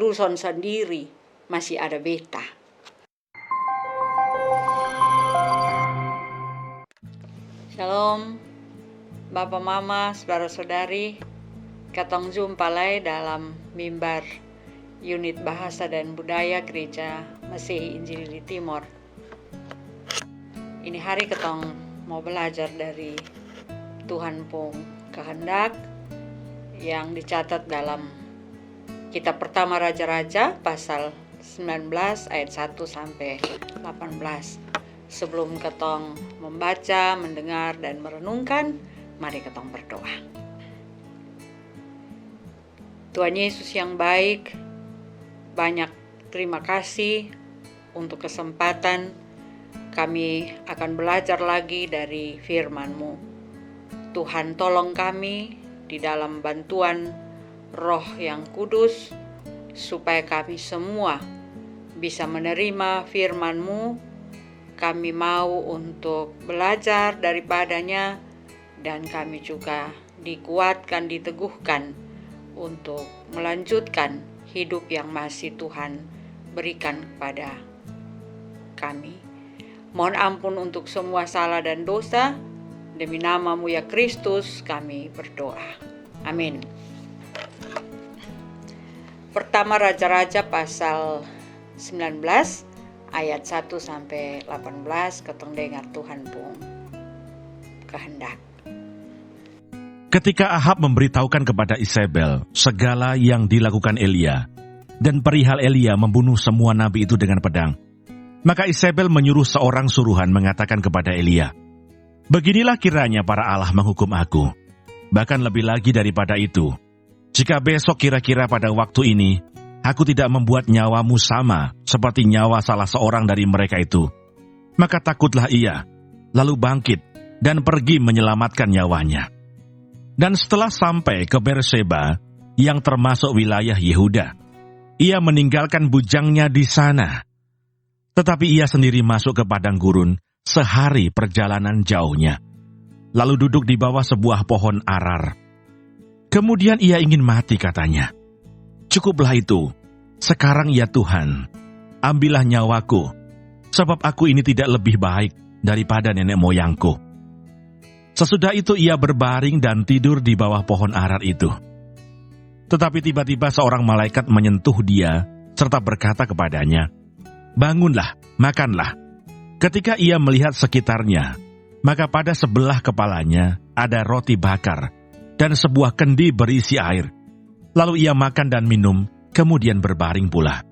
ruson sendiri, masih ada beta. Shalom, Bapak Mama, Saudara-saudari, katong jumpa lagi dalam mimbar unit bahasa dan budaya Gereja Masehi Injili Timor. Ini hari katong mau belajar dari Tuhan Pung kehendak yang dicatat dalam Kitab Pertama Raja-Raja pasal 19 ayat 1 sampai 18. Sebelum ketong membaca, mendengar, dan merenungkan, mari ketong berdoa. Tuhan Yesus yang baik, banyak terima kasih untuk kesempatan kami akan belajar lagi dari firman-Mu. Tuhan tolong kami di dalam bantuan Roh yang Kudus, supaya kami semua bisa menerima firman-Mu. Kami mau untuk belajar daripadanya, dan kami juga dikuatkan, diteguhkan untuk melanjutkan hidup yang masih Tuhan berikan kepada kami. Mohon ampun untuk semua salah dan dosa, demi nama-Mu ya Kristus kami berdoa. Amin. Pertama Raja-Raja pasal 19 ayat 1 sampai 18, ketong dengar Tuhan Pung kehendak. Ketika Ahab memberitahukan kepada Isabel segala yang dilakukan Elia, dan perihal Elia membunuh semua nabi itu dengan pedang, maka Isabel menyuruh seorang suruhan mengatakan kepada Elia, "Beginilah kiranya para Allah menghukum aku. Bahkan lebih lagi daripada itu, jika besok kira-kira pada waktu ini, aku tidak membuat nyawamu sama seperti nyawa salah seorang dari mereka itu, maka takutlah ia, lalu bangkit dan pergi menyelamatkan nyawanya." Dan setelah sampai ke Berseba, yang termasuk wilayah Yehuda, ia meninggalkan bujangnya di sana. Tetapi ia sendiri masuk ke padang gurun sehari perjalanan jauhnya, lalu duduk di bawah sebuah pohon arar. Kemudian ia ingin mati, katanya. "Cukuplah itu, sekarang ya Tuhan, ambillah nyawaku, sebab aku ini tidak lebih baik daripada nenek moyangku." Sesudah itu ia berbaring dan tidur di bawah pohon arar itu. Tetapi tiba-tiba seorang malaikat menyentuh dia, serta berkata kepadanya, "Bangunlah, makanlah." Ketika ia melihat sekitarnya, maka pada sebelah kepalanya ada roti bakar dan sebuah kendi berisi air. Lalu ia makan dan minum, kemudian berbaring pula.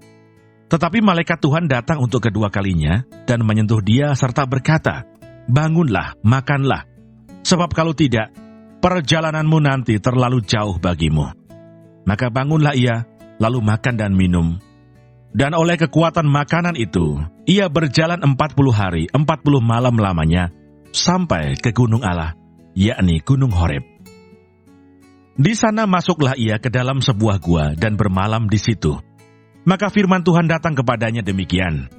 Tetapi malaikat Tuhan datang untuk kedua kalinya dan menyentuh dia serta berkata, "Bangunlah, makanlah, sebab kalau tidak, perjalananmu nanti terlalu jauh bagimu." Maka bangunlah ia, lalu makan dan minum. Dan oleh kekuatan makanan itu, ia berjalan 40 hari, 40 malam lamanya, sampai ke gunung Allah, yakni Gunung Horeb. Di sana masuklah ia ke dalam sebuah gua dan bermalam di situ. Maka firman Tuhan datang kepadanya demikian,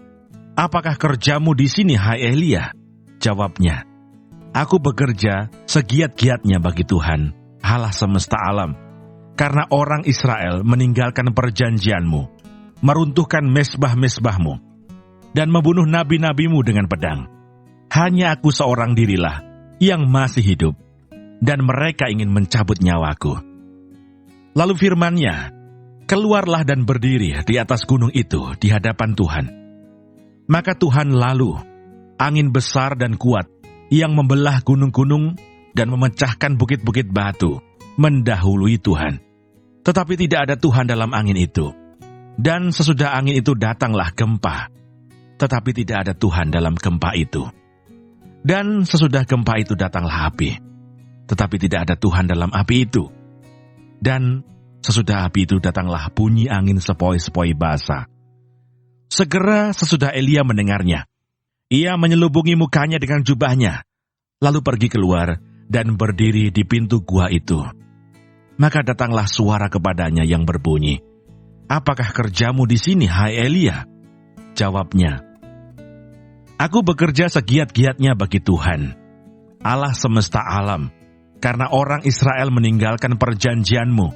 "Apakah kerjamu di sini, hai Elia?" Jawabnya, "Aku bekerja segiat-giatnya bagi Tuhan, Allah semesta alam, karena orang Israel meninggalkan perjanjianmu, meruntuhkan mezbah-mezbahmu, dan membunuh nabi-nabimu dengan pedang. Hanya aku seorang dirilah yang masih hidup, dan mereka ingin mencabut nyawaku." Lalu firman-Nya, "Keluarlah dan berdiri di atas gunung itu di hadapan Tuhan." Maka Tuhan lalu, angin besar dan kuat, yang membelah gunung-gunung dan memecahkan bukit-bukit batu, mendahului Tuhan. Tetapi tidak ada Tuhan dalam angin itu. Dan sesudah angin itu datanglah gempa, tetapi tidak ada Tuhan dalam gempa itu. Dan sesudah gempa itu datanglah api, tetapi tidak ada Tuhan dalam api itu. Dan sesudah api itu datanglah bunyi angin sepoi-sepoi basah. Segera sesudah Elia mendengarnya, ia menyelubungi mukanya dengan jubahnya, lalu pergi keluar dan berdiri di pintu gua itu. Maka datanglah suara kepadanya yang berbunyi, "Apakah kerjamu di sini, hai Elia?" Jawabnya, "Aku bekerja segiat-giatnya bagi Tuhan, Allah semesta alam, karena orang Israel meninggalkan perjanjianmu,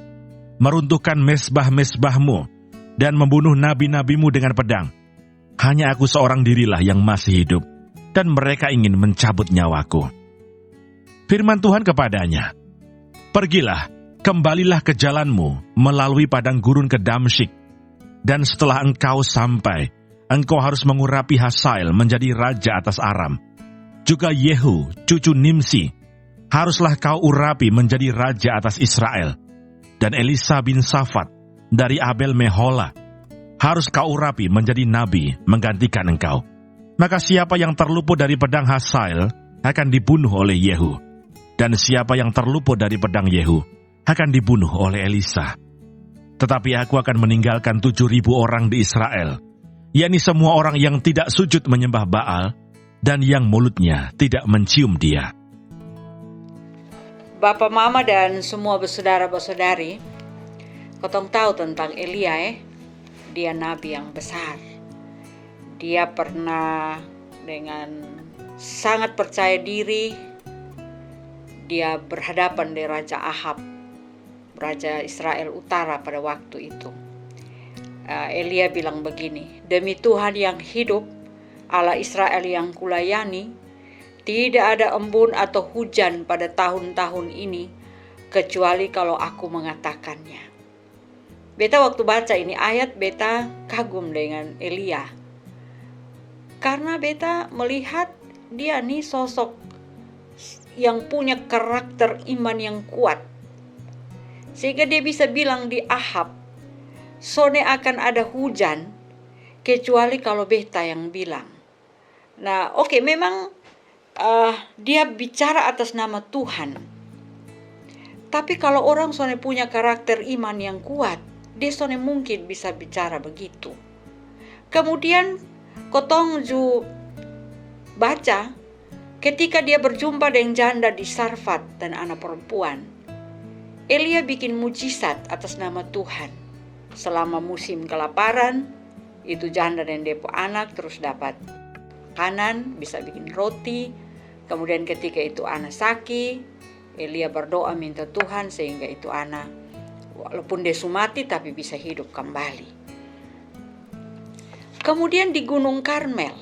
meruntuhkan mezbah-mezbahmu, dan membunuh nabi-nabimu dengan pedang. Hanya aku seorang dirilah yang masih hidup, dan mereka ingin mencabut nyawaku." Firman Tuhan kepadanya, "Pergilah, kembalilah ke jalanmu melalui padang gurun ke Damsyik, dan setelah engkau sampai, engkau harus mengurapi Hazael menjadi raja atas Aram. Juga Yehu, cucu Nimsi, haruslah kau urapi menjadi raja atas Israel. Dan Elisa bin Safat dari Abel Mehola harus kau urapi menjadi nabi menggantikan engkau. Maka siapa yang terluput dari pedang Hazael akan dibunuh oleh Yehu, dan siapa yang terluput dari pedang Yehu akan dibunuh oleh Elisa. Tetapi aku akan meninggalkan 7.000 orang di Israel, yakni semua orang yang tidak sujud menyembah Baal, dan yang mulutnya tidak mencium dia." Bapak, Mama, dan semua bersaudara-bersaudari, kotong tahu tentang Elia Dia nabi yang besar. Dia pernah dengan sangat percaya diri, dia berhadapan dengan Raja Ahab, Raja Israel Utara pada waktu itu. Elia bilang begini, "Demi Tuhan yang hidup, Allah Israel yang kulayani, tidak ada embun atau hujan pada tahun-tahun ini, kecuali kalau aku mengatakannya." Beta waktu baca ini ayat, beta kagum dengan Elia. Karena beta melihat dia nih sosok yang punya karakter iman yang kuat. Sehingga dia bisa bilang di Ahab, "Sone akan ada hujan, kecuali kalau beta yang bilang." Nah, oke, memang dia bicara atas nama Tuhan. Tapi kalau orang soalnya punya karakter iman yang kuat, dia soalnya mungkin bisa bicara begitu. Kemudian kotong ju baca ketika dia berjumpa dengan janda di Sarfat dan anak perempuan, Elia bikin mujizat atas nama Tuhan. Selama musim kelaparan, itu janda dan depo anak terus dapat makanan, bisa bikin roti. Kemudian ketika itu anak sakit, Elia berdoa minta Tuhan sehingga itu anak walaupun dia mati tapi bisa hidup kembali. Kemudian di Gunung Karmel,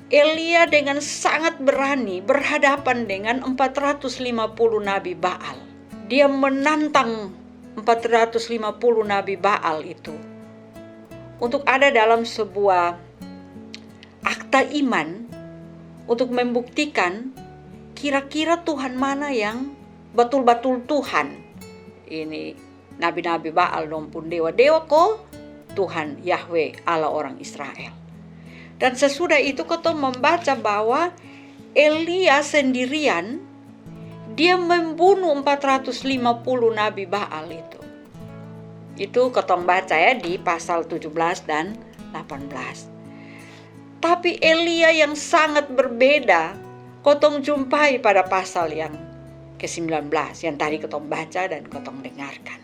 Elia dengan sangat berani berhadapan dengan 450 nabi Baal. Dia menantang 450 nabi Baal itu untuk ada dalam sebuah akta iman untuk membuktikan kira-kira Tuhan mana yang betul-betul Tuhan. Ini nabi-nabi Baal maupun dewa-dewa kok Tuhan Yahweh Allah orang Israel. Dan sesudah itu kita membaca bahwa Elia sendirian dia membunuh 450 nabi Baal itu. Itu kita baca ya di pasal 17 dan 18. Tapi Elia yang sangat berbeda kotong jumpai pada pasal yang ke-19 yang tadi kotong baca dan kotong dengarkan.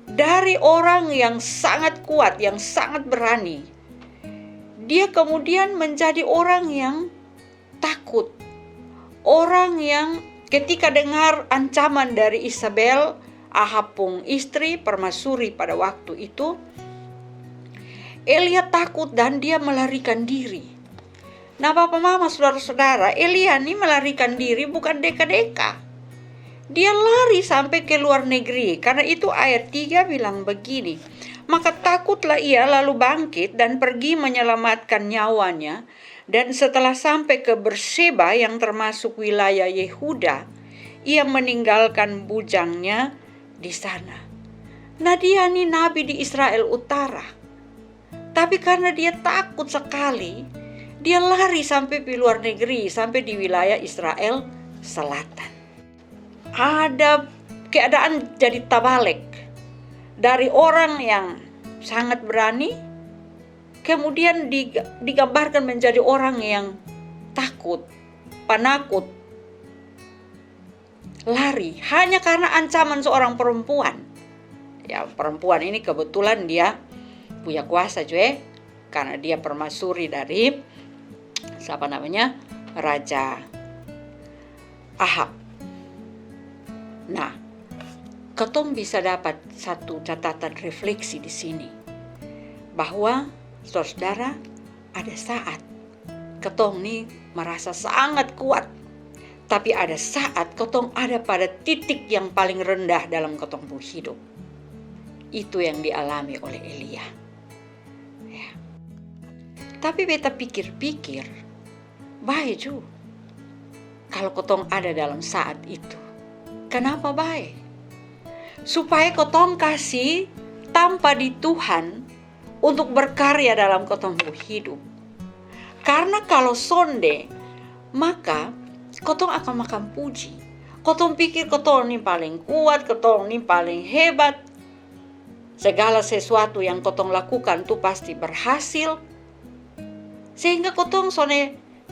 Dari orang yang sangat kuat, yang sangat berani, dia kemudian menjadi orang yang takut. Orang yang ketika dengar ancaman dari Isabel, Ahab pun istri permaisuri pada waktu itu, Elia takut dan dia melarikan diri. Nah, Bapak Mama saudara-saudara, Elia ini melarikan diri bukan deka-deka. Dia lari sampai ke luar negeri. Karena itu ayat 3 bilang begini, "Maka takutlah ia lalu bangkit dan pergi menyelamatkan nyawanya. Dan setelah sampai ke Berseba yang termasuk wilayah Yehuda, ia meninggalkan bujangnya di sana." Nah, dia ini nabi di Israel Utara. Tapi karena dia takut sekali, dia lari sampai di luar negeri, sampai di wilayah Israel Selatan. Ada keadaan jadi tabalik. Dari orang yang sangat berani, kemudian digambarkan menjadi orang yang takut, penakut, lari hanya karena ancaman seorang perempuan. Ya, perempuan ini kebetulan dia punya kuasa juga, karena dia permaisuri dari Raja Ahab. Nah, Ketong bisa dapat satu catatan refleksi di sini, bahwa saudara, ada saat ketong nih merasa sangat kuat, tapi ada saat ketong ada pada titik yang paling rendah dalam ketong hidup. Itu yang dialami oleh Elia. Ya. Tapi beta pikir-pikir, baik juga kalau ketong ada dalam saat itu. Kenapa baik? Supaya ketong kasih tanpa di Tuhan untuk berkarya dalam ketong hidup. Karena kalau sonde, maka ketong akan makan puji. Ketong pikir ketong ini paling kuat, ketong ini paling hebat. Segala sesuatu yang ketong lakukan itu pasti berhasil. Sehingga ketong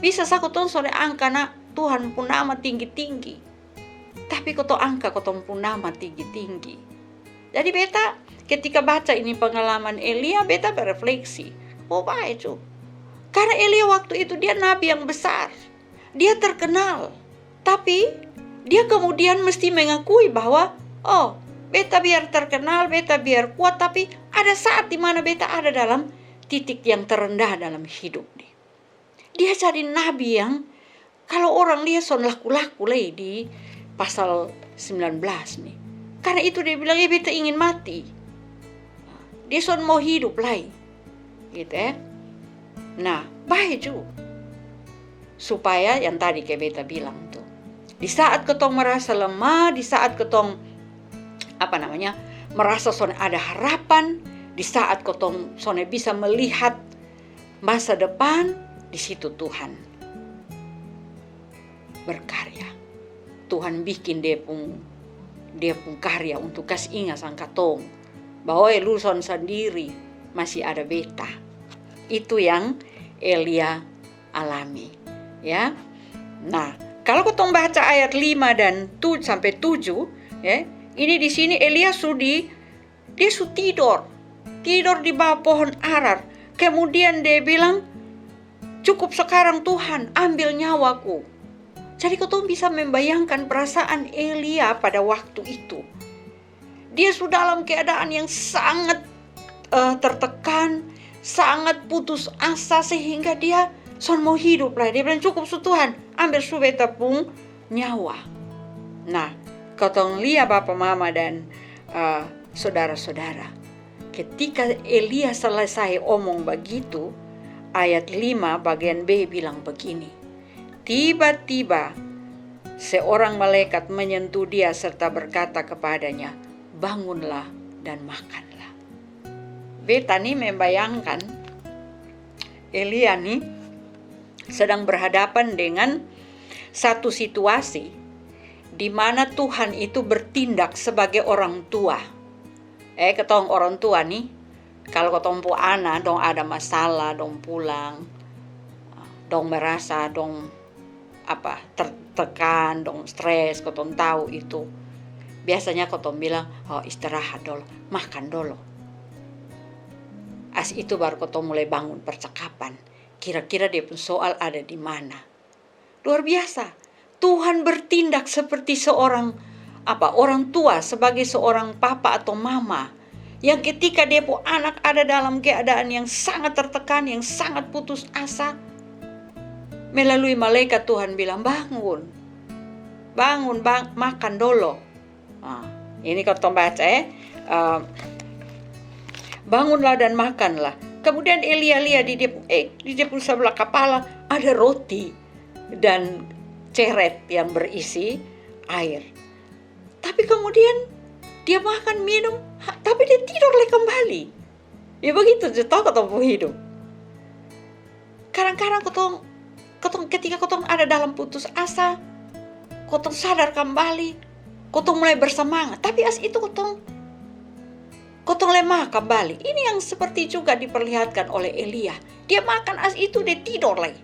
bisa ketong angka nak Tuhan pun nama tinggi-tinggi. Tapi ketong angka ketong pun nama tinggi-tinggi. Jadi beta ketika baca ini pengalaman Elia, beta berefleksi. Oh baik cu. Karena Elia waktu itu dia nabi yang besar. Dia terkenal. Tapi dia kemudian mesti mengakui bahwa beta biar terkenal, beta biar kuat, tapi ada saat di mana beta ada dalam titik yang terendah dalam hidup nih. Dia jadi nabi yang kalau orang lihat son laku-laku di pasal 19 nih. Karena itu dia bilang beta ingin mati. Dia son mau hidup lagi. Gitu ya. Nah, baik juga. Supaya yang tadi kayak beta bilang tuh. Di saat ketong merasa lemah, di saat ketong merasa son ada harapan, di saat ketong son bisa melihat masa depan, di situ Tuhan berkarya. Tuhan bikin dia pun karya untuk kasih ingat sang katong bahwa lu son sendiri masih ada beta. Itu yang Elia alami, ya. Nah, kalau ketong baca ayat 5 dan 7 sampai 7, ya. Ini di sini Elia dia tidur di bawah pohon arar. Kemudian dia bilang, "Cukup sekarang Tuhan, ambil nyawaku." Jadi ketong bisa membayangkan perasaan Elia pada waktu itu. Dia sudah dalam keadaan yang sangat tertekan, sangat putus asa sehingga dia son mau hidup lah. Dia bilang, "Cukup Tuhan, ambil beta pun nyawa." Nah, ketong lihat Bapak Mama dan saudara-saudara. Ketika Elia selesai omong begitu, ayat 5 bagian B bilang begini. Tiba-tiba seorang malaikat menyentuh dia serta berkata kepadanya, "Bangunlah dan makanlah." Beta nih membayangkan Elia nih sedang berhadapan dengan satu situasi di mana Tuhan itu bertindak sebagai orang tua. Ketong orang tua nih, kalau ketong pu anak dong ada masalah, dong pulang, dong merasa dong tertekan, dong stres, ketong tahu itu. Biasanya ketong bilang, istirahat dulu, makan dulu. As itu baru ketong mulai bangun percakapan. Kira-kira dia pun soal ada di mana. Luar biasa. Tuhan bertindak seperti seorang orang tua, sebagai seorang papa atau mama. Yang ketika dia pun anak ada dalam keadaan yang sangat tertekan, yang sangat putus asa, melalui malaikat Tuhan bilang, bangun, makan dulu. Ini kalau baca bangunlah dan makanlah. Kemudian Elia lihat di dia sebelah kepala ada roti dan ceret yang berisi air. Tapi kemudian dia makan minum, tapi dia tidur lagi kembali. Ya begitu, jatuh ketemu hidup. Kadang-kadang ketika ketong ada dalam putus asa, ketong sadar kembali, ketong mulai bersemangat. Tapi as itu ketong lemah kembali. Ini yang seperti juga diperlihatkan oleh Elia. Dia makan as itu, dia tidur lagi.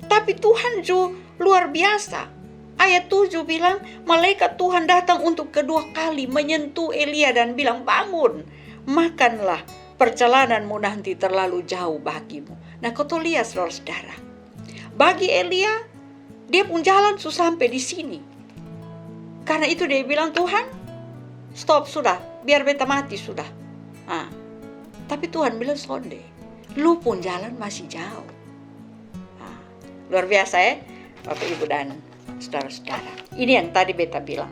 Tapi Tuhan juga luar biasa. Ayat 7 bilang, malaikat Tuhan datang untuk kedua kali menyentuh Elia dan bilang, bangun, makanlah, perjalananmu nanti terlalu jauh bagimu. Nah, kau lihat saudara-saudara. Bagi Elia, dia pun jalan sampai di sini. Karena itu dia bilang, Tuhan, stop sudah, biar beta mati sudah. Tapi Tuhan bilang sonde, lu pun jalan masih jauh. Luar biasa ya Bapak Ibu dan saudara-saudara. Ini yang tadi beta bilang,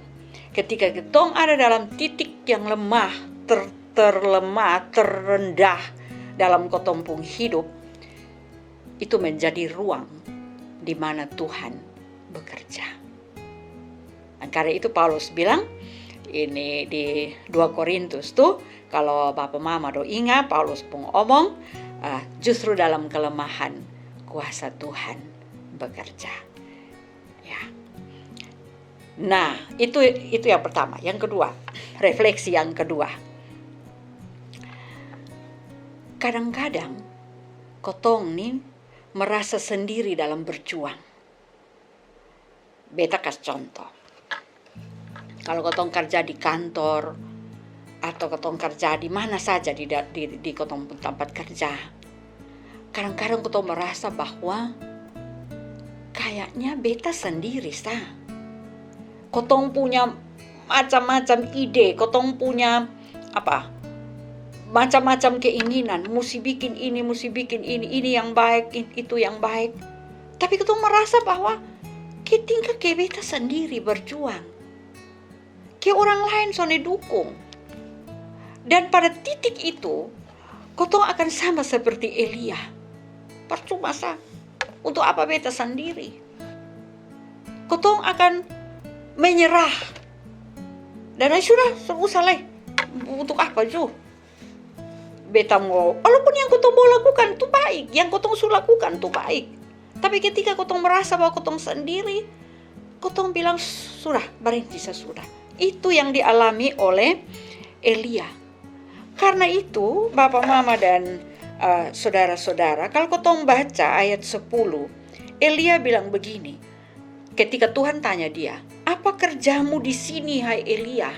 ketika ketong ada dalam titik yang lemah, terlemah, terendah dalam ketong pun hidup, itu menjadi ruang di mana Tuhan bekerja. Karena itu Paulus bilang, ini di 2 Korintus tuh, kalau Bapak Mama do ingat, Paulus pun omong, justru dalam kelemahan kuasa Tuhan bekerja. Ya. Nah, itu yang pertama. Yang kedua, refleksi yang kedua. Kadang-kadang kotong nih merasa sendiri dalam berjuang. Beta kasih contoh. Kalau kotong kerja di kantor atau kotong kerja di mana saja di kotong tempat kerja, kadang-kadang kotong merasa bahwa kayaknya beta sendiri Kotong punya macam-macam ide, kotong punya macam-macam keinginan, mesti bikin ini yang baik, itu yang baik. Tapi kotong merasa bahwa ketika beta sendiri berjuang, orang lain sone dukung. Dan pada titik itu, kotong akan sama seperti Elia. Percuma untuk apa beta sendiri? Kotong akan menyerah. Dan sudah, usah lah. Untuk apa juga? Beta mau, walaupun yang kotong mau lakukan itu baik, yang kotong sudah lakukan itu baik. Tapi ketika kotong merasa bahwa kotong sendiri, kotong bilang, sudah, berhenti sudah. Itu yang dialami oleh Elia. Karena itu, Bapak, Mama, dan saudara-saudara, kalau kotong baca ayat 10, Elia bilang begini. Ketika Tuhan tanya dia, apa kerjamu di sini, hai Elia?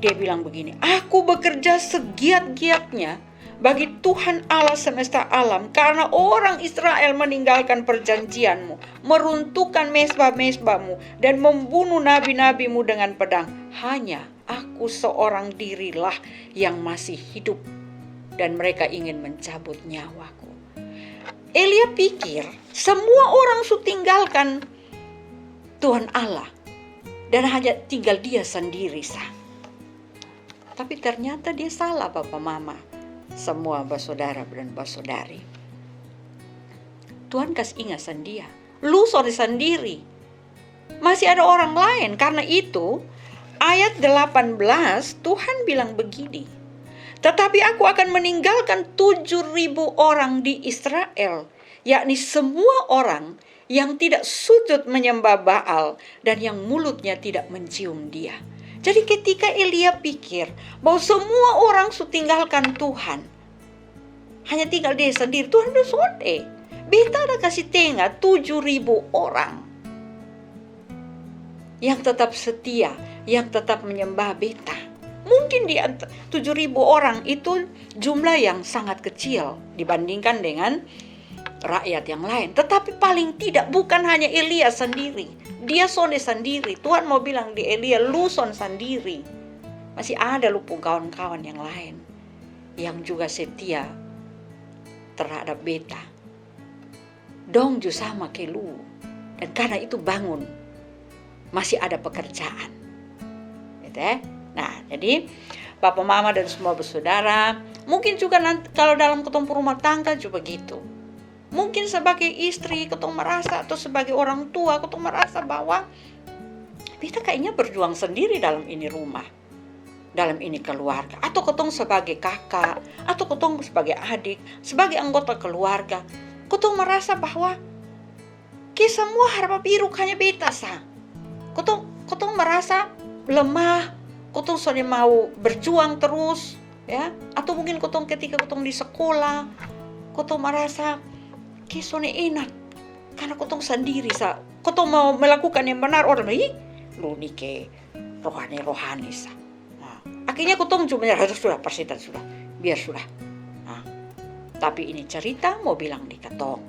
Dia bilang begini, aku bekerja segiat-giatnya bagi Tuhan Allah semesta alam, karena orang Israel meninggalkan perjanjianmu, meruntuhkan mezbah-mezbahmu, dan membunuh nabi-nabimu dengan pedang. Hanya aku seorang dirilah yang masih hidup, dan mereka ingin mencabut nyawaku. Elia pikir semua orang sudah tinggalkan Tuhan Allah, dan hanya tinggal dia sendiri Tapi ternyata dia salah, Bapak Mama, semua bersaudara dan bersaudari. Tuhan kasih ingatkan dia, lu sendiri, masih ada orang lain. Karena itu ayat 18 Tuhan bilang begini, tetapi aku akan meninggalkan 7.000 orang di Israel, yakni semua orang yang tidak sujud menyembah Baal dan yang mulutnya tidak mencium dia. Jadi ketika Elia pikir bahwa semua orang sudah tinggalkan Tuhan, hanya tinggal dia sendiri, Tuhan udah sode. Beta ada kasih tengah 7.000 orang yang tetap setia, yang tetap menyembah beta. Mungkin di 7.000 orang itu jumlah yang sangat kecil dibandingkan dengan rakyat yang lain. Tetapi paling tidak bukan hanya Elia sendiri. Dia sonde sendiri. Tuhan mau bilang di Elia, lu son sendiri. Masih ada lu pun kawan-kawan yang lain yang juga setia terhadap beta. Dong ju sama ke lu. Dan karena itu bangun. Masih ada pekerjaan. Gitu ya. Nah, jadi Bapak, Mama, dan semua bersaudara, mungkin juga nanti kalau dalam ketemu rumah tangga juga gitu. Mungkin sebagai istri ketong merasa, atau sebagai orang tua ketong merasa bahwa kita kayaknya berjuang sendiri dalam ini rumah, dalam ini keluarga. Atau ketong sebagai kakak, atau ketong sebagai adik, sebagai anggota keluarga, ketong merasa bahwa semua harap biru hanya beta Ketong merasa lemah, ketong sudah mau berjuang terus, ya. Atau mungkin ketong ketika ketong di sekolah, ketong merasa kesone enak karena kotong sendiri kotong mau melakukan yang benar, orang lu nih ke rohani akhirnya kotong cuma sudah persitan sudah biar sudah. Tapi ini cerita mau bilang di ketong,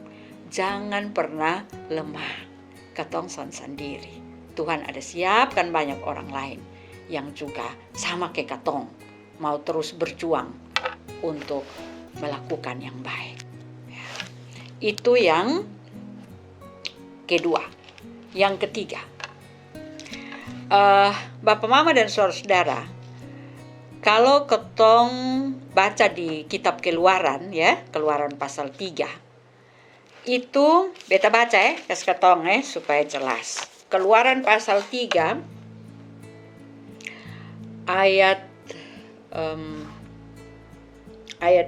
jangan pernah lemah, ketong sendiri, Tuhan ada siapkan banyak orang lain yang juga sama kayak katong, mau terus berjuang untuk melakukan yang baik. Ya. Itu yang kedua. Yang ketiga, Bapak Mama dan saudara-saudara, kalau ketong baca di kitab Keluaran, ya, Keluaran pasal 3, itu beta baca kasih ketong supaya jelas. Keluaran pasal 3 ayat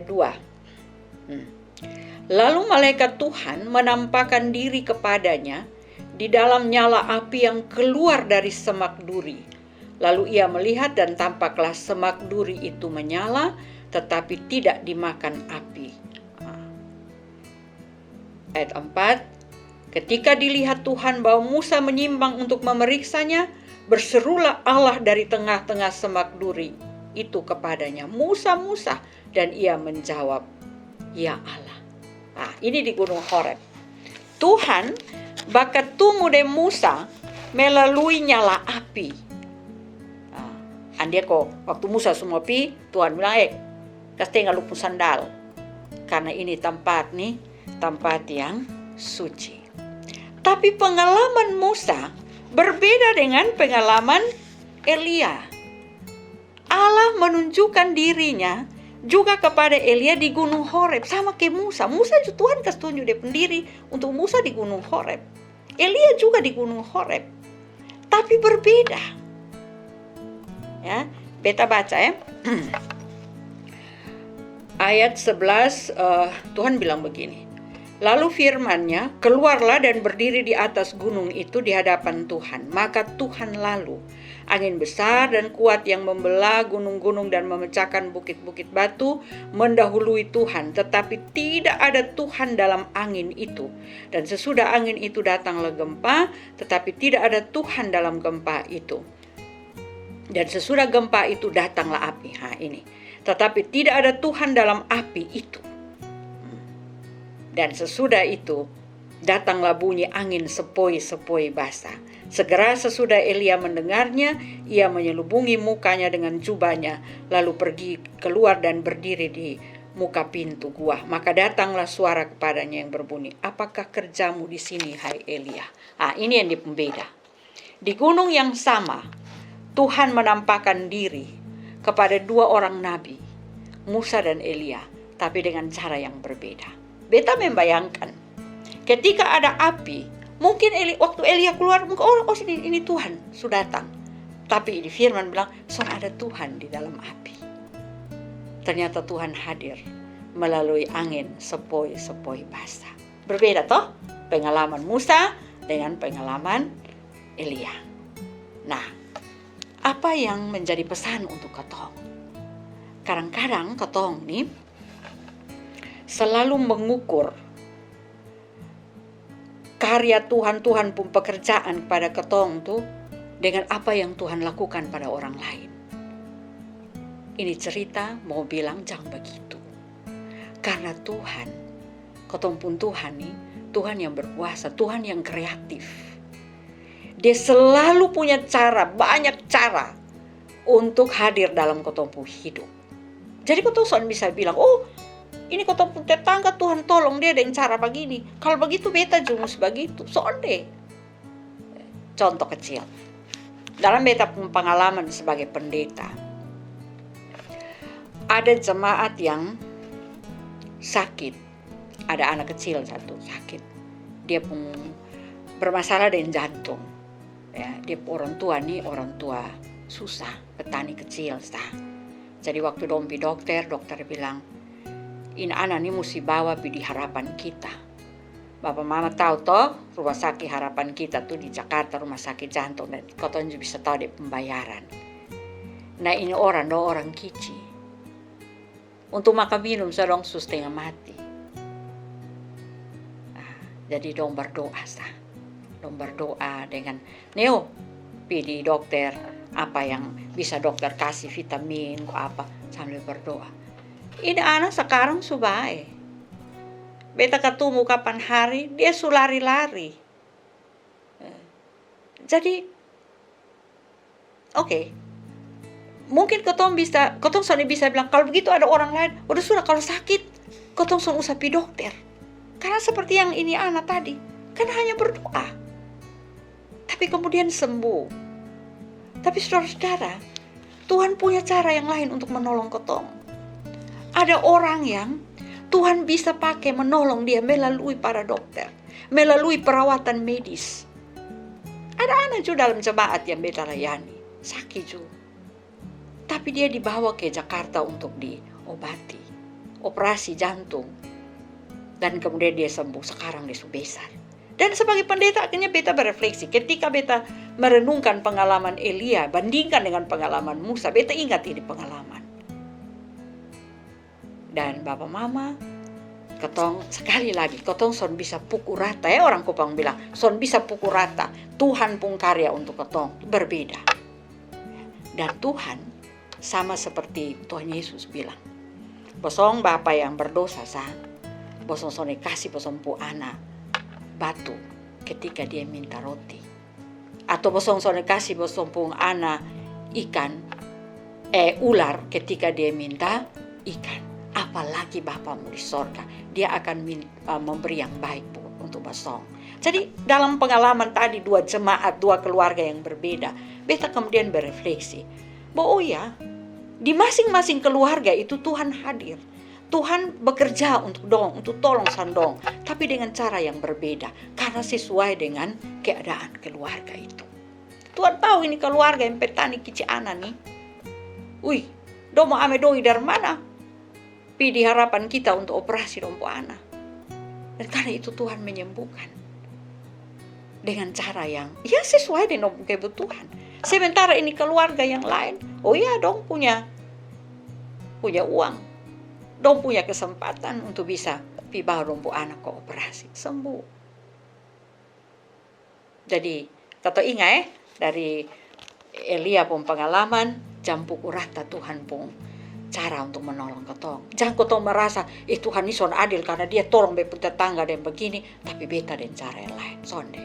2. Lalu malaikat Tuhan menampakkan diri kepadanya di dalam nyala api yang keluar dari semak duri. Lalu ia melihat dan tampaklah semak duri itu menyala tetapi tidak dimakan api. Ayat 4. Ketika dilihat Tuhan bahwa Musa menyimpang untuk memeriksanya, berserulah Allah dari tengah-tengah semak duri itu kepadanya, "Musa, Musa." Dan ia menjawab, "Ya Allah." Ini di Gunung Horeb. Tuhan bakat tumu de Musa melalui nyala api. Andia kok waktu Musa semua pi, Tuhan bilang, kasih nggak lupa sandal, karena ini tempat yang suci. Tapi pengalaman Musa berbeda dengan pengalaman Elia. Allah menunjukkan dirinya juga kepada Elia di Gunung Horeb, sama kayak Musa. Musa Tuhan kasih tunjuk dia pendiri untuk Musa di Gunung Horeb. Elia juga di Gunung Horeb, tapi berbeda. Ya, beta baca ya. Ayat 11, Tuhan bilang begini. Lalu firman-Nya, keluarlah dan berdiri di atas gunung itu di hadapan Tuhan. Maka Tuhan lalu, angin besar dan kuat yang membelah gunung-gunung dan memecahkan bukit-bukit batu mendahului Tuhan. Tetapi tidak ada Tuhan dalam angin itu. Dan sesudah angin itu datanglah gempa, tetapi tidak ada Tuhan dalam gempa itu. Dan sesudah gempa itu datanglah api. Ini. Tetapi tidak ada Tuhan dalam api itu. Dan sesudah itu datanglah bunyi angin sepoi-sepoi basah. Segera sesudah Elia mendengarnya, ia menyelubungi mukanya dengan jubahnya, lalu pergi keluar dan berdiri di muka pintu gua. Maka datanglah suara kepadanya yang berbunyi, "Apakah kerjamu di sini, hai Elia?" Ini yang pembeda. Di gunung yang sama, Tuhan menampakkan diri kepada dua orang nabi, Musa dan Elia, tapi dengan cara yang berbeda. Beta membayangkan, ketika ada api, mungkin waktu Elia keluar, ini Tuhan sudah datang. Tapi di firman bilang, ada Tuhan di dalam api. Ternyata Tuhan hadir melalui angin sepoi-sepoi basah. Berbeda toh pengalaman Musa dengan pengalaman Elia. Nah, apa yang menjadi pesan untuk ketong? Kadang-kadang ketong nih selalu mengukur karya Tuhan pun pekerjaan pada ketong tuh dengan apa yang Tuhan lakukan pada orang lain. Ini cerita mau bilang jangan begitu. Karena Tuhan, ketong pun Tuhan nih, Tuhan yang berkuasa, Tuhan yang kreatif. Dia selalu punya cara, banyak cara untuk hadir dalam ketong pun hidup. Jadi ketong bisa bilang, ini ketong pun tetangga Tuhan tolong dia dengan cara begini. Kalau begitu beta jumus begitu. Deh. Contoh kecil. Dalam beta pengalaman sebagai pendeta, ada jemaat yang sakit. Ada anak kecil satu sakit. Dia pun bermasalah dengan jantung. Ya, dia orang tua susah, petani kecil. Jadi waktu dompi dokter bilang, ini anak ini mesti bawa di harapan kita. Bapak Mama tahu toh rumah sakit harapan kita tuh di Jakarta, rumah sakit jantung, dan kotong juga bisa tahu di pembayaran. Nah ini orang kici. Untuk makan minum sedang setengah mati. Jadi dong berdoa dengan Neo di dokter apa yang bisa dokter kasih vitamin apa sambil berdoa. Ini anak sekarang subai. Beta ketemu kapan hari dia lari-lari. Jadi Oke. Mungkin kotong soalnya bisa bilang, kalau begitu ada orang lain, udah sudah kalau sakit, kotong soalnya usah pi dokter. Karena seperti yang ini anak tadi, kan hanya berdoa. Tapi kemudian sembuh. Tapi saudara-saudara, Tuhan punya cara yang lain untuk menolong kotong. Ada orang yang Tuhan bisa pakai menolong dia melalui para dokter, melalui perawatan medis. Ada anak juga dalam jemaat yang beta layani, sakit juga. Tapi dia dibawa ke Jakarta untuk diobati, operasi jantung. Dan kemudian dia sembuh, sekarang dia sudah besar. Dan sebagai pendeta akhirnya beta berefleksi. Ketika beta merenungkan pengalaman Elia, bandingkan dengan pengalaman Musa, beta ingat ini pengalaman. Dan Bapak Mama, ketong sekali lagi, ketong son bisa pukul rata ya, orang Kupang bilang, son bisa pukul rata. Tuhan pun karya untuk ketong, berbeda. Dan Tuhan sama seperti Tuhan Yesus bilang, bosong Bapak yang berdosa bosong son kasih bosong pu anak batu ketika dia minta roti, atau bosong son kasih bosong pu anak ikan ular ketika dia minta ikan. Apalagi Bapamu di sorga, dia akan memberi yang baik untuk bosong. Jadi dalam pengalaman tadi dua jemaat, dua keluarga yang berbeda, beta kemudian berefleksi bahwa di masing-masing keluarga itu Tuhan hadir. Tuhan bekerja untuk tolong sandong, tapi dengan cara yang berbeda, karena sesuai dengan keadaan keluarga itu. Tuhan tahu ini keluarga yang petani kiciana nih. Mau ame doi dari mana? Di harapan kita untuk operasi dompo anak. Dan karena itu Tuhan menyembuhkan dengan cara yang sesuai dengan kebutuhan. Sementara ini keluarga yang lain, dong punya uang, dong punya kesempatan untuk bisa bawa dompo anak ke operasi, sembuh. Jadi kata ingat dari Elia pun pengalaman, jampu kurata Tuhan pun cara untuk menolong ketong. Jangan ketong merasa Tuhan ini son adil karena dia tolong bepun tetangga dan begini, tapi beta dan cara yang lain. Sonde,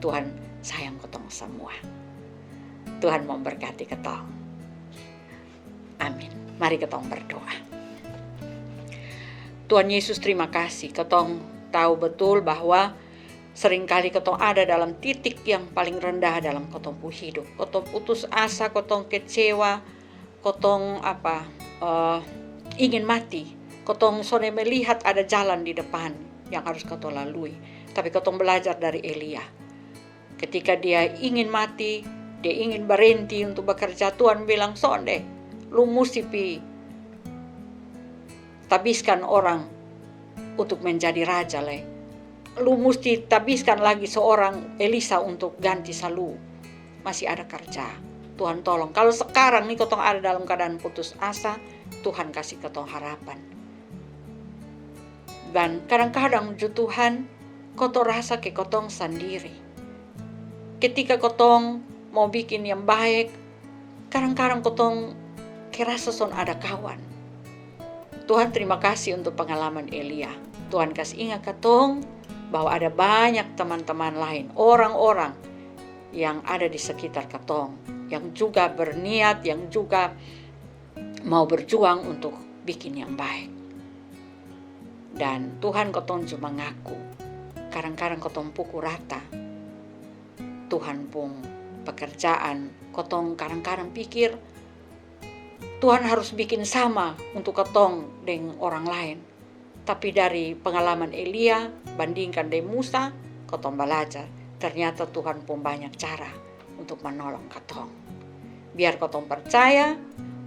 Tuhan sayang ketong semua. Tuhan memberkati ketong. Amin. Mari ketong berdoa. Tuhan Yesus, terima kasih. Ketong tahu betul bahwa seringkali ketong ada dalam titik yang paling rendah dalam ketong hidup. Ketong putus asa, ketong kecewa, ketong ingin mati. Ketong sone melihat ada jalan di depan yang harus ketong lalui. Tapi ketong belajar dari Elia. Ketika dia ingin mati, dia ingin berhenti untuk bekerja, Tuhan bilang, sonde, lu mesti tabiskan orang untuk menjadi raja le. Lu mesti tabiskan lagi seorang Elisa untuk ganti Salu. Masih ada kerja. Tuhan tolong. Kalau sekarang nih ketong ada dalam keadaan putus asa, Tuhan kasih ketong harapan. Dan kadang-kadang Tuhan, ketong rasa ke ketong sendiri. Ketika ketong mau bikin yang baik, kadang-kadang ketong kerasa son ada kawan. Tuhan terima kasih untuk pengalaman Elia. Tuhan kasih ingat ketong bahwa ada banyak teman-teman lain, orang-orang yang ada di sekitar ketong, yang juga berniat, yang juga mau berjuang untuk bikin yang baik. Dan Tuhan ketong cuma ngaku, kadang-kadang ketong pukul rata. Tuhan pun pekerjaan, ketong kadang-kadang pikir Tuhan harus bikin sama untuk ketong dengan orang lain. Tapi dari pengalaman Elia, bandingkan dengan Musa, ketong belajar. Ternyata Tuhan pun banyak cara untuk menolong ketong. Biar ketong percaya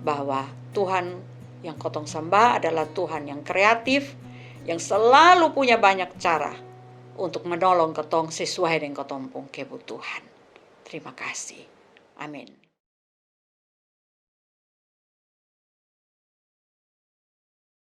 bahwa Tuhan yang ketong sembah adalah Tuhan yang kreatif, yang selalu punya banyak cara untuk menolong ketong sesuai dengan ketong pun kebutuhan. Terima kasih. Amin.